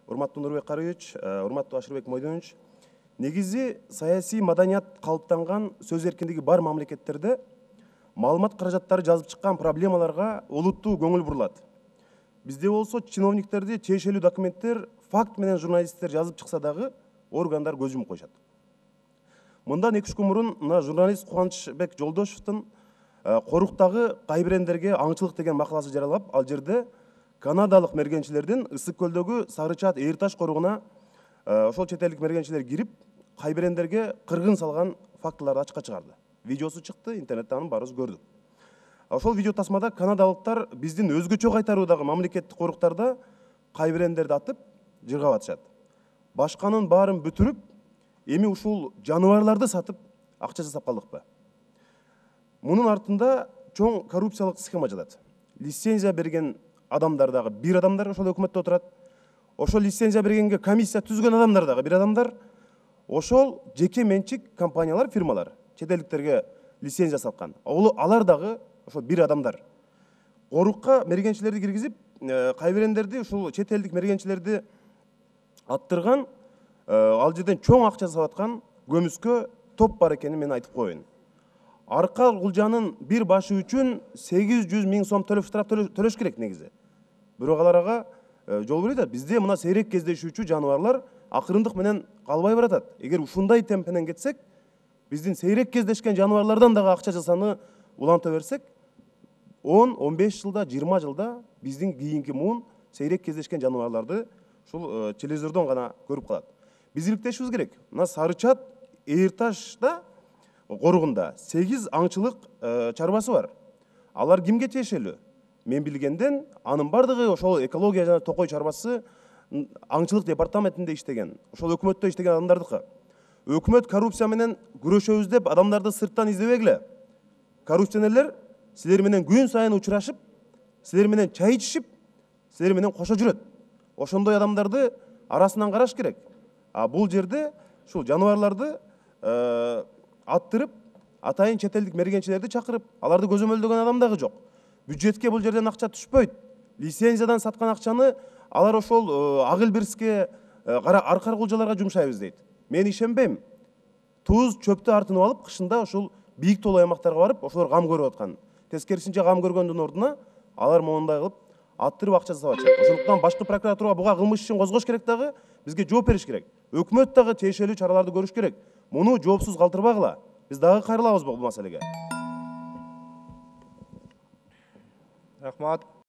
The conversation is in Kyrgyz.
урматтуу Нурбек Карыевич, урматтуу Ашырбек Мойдонович. Негизи саясий маданият калыптанган сөз эркиндиги бар мамлекеттерде маалымат каражаттары жазып чыккан проблемаларга олуттуу көңүл бурулат. Бизде болсо чиновниктерди тиешелүү документтер факт менен журналисттер жазып чыкса дагы органдар көз жумуп коюшат. Мындан 2-3 күн мурун мына журналист Кубанычбек Жолдошевдун Коруктагы кайбирендерге аңчылык деген макаласы жарыялап, ал жерде канадалык мергенчилердин Ысык көлдөгү Сарычат Эрташ коругуна ошол чет элдик мергенчилер кирип, кайбирендерге кыргын салган фактыларды ачыкка чыгарды. Видеосу чыкты, интернетте анын баарыбыз көрдүк. Ошол видео тасмада канадалыктар биздин өзгөчө кайтаруудагы мамлекеттик коруктарда кайбирендерди атып, жыргап атышат. Башканын баарын бүтүрүп, эми ушул жаныбарларды сатып акча жасап калдыкпы? Мунун артында чоң коррупциялык схема жатат. Лицензия берген адамдар дагы бир адамдар ошол өкмөттө отурат. Ошол лицензия бергенге комиссия түзгөн адамдар дагы бир адамдар. Ошол жеке менчик компаниялар, фирмалар чет элдиктерге лицензия саткан. Алар дагы ошол бир адамдар. Корукка мергенчилерди киргизип, кайбирендерди ушул чет элдик мергенчилерди аттырган, ал жерден чоң акча жасап аткан көмүскө топ бар экенин мен айтып коеюн. Арка Кулжанын бир башы үчүн 800 000 сом штраф төлөш керек негизи. Бирок аларга жол берет. Бизде мына сейрек кездешүүчү жаныбарлар акырындык менен калбай баратат. Эгер ушундай темп менен кетсек, биздин сейрек кездешкен жаныбарлардан дагы акча жасаны уланта берсек, 10-15 жылда, 20 жылда биздин кийинки муун сейрек кездешкен жаныбарларды ушул телевизордон гана көрүп калат. Биз иликтешибиз керек. Мына Сарычат Эрташта коругунда 8 аңчылык чарбасы бар. Алар кимге тиешелүү? Мен билгенден анын бардыгы ошол экология жана токой чарбасы аңчылык департаментинде иштеген, ошол өкмөттө иштеген адамдардыкы. Өкмөт коррупция менен күрөшөбүз деп адамдарды сырттан издебегиле. Коррупционерлер силер менен күн сайын учурашып, силер менен чай ичишип, силер менен кошо жүрөт. Ошондой адамдарды арасынан караш керек. А бул жерде ушул жаныбарларды аттырып, атайын чет элдик мергенчилерди чакырып, аларды көзөмөлдөгөн адам дагы жок. Бюджетке бул жерден акча түшпөйт. Лицензиядан саткан акчаны алар ошол Агыл Бирске, Аркар Кулжаларга жумшайбыз дейт. Мен ишенбейм. Туз чөптү артынып алып, кышында ошол бийик тоолуу аймактарга барып, ошолор гам көрүп аткан. Тескерисинче гам көргөндүн ордуна алар моундай кылып аттырып акча жасап атышат. Ошондуктан башкы прокуратурага буга кылмыш ишин козгош керек дагы, бизге жооп бериш керек. Өкмөт дагы тиешелүү чараларды көрүш керек. Муну жоопсуз калтырбагыла. Биз дагы кайрылабыз бул маселеге. Рахмат.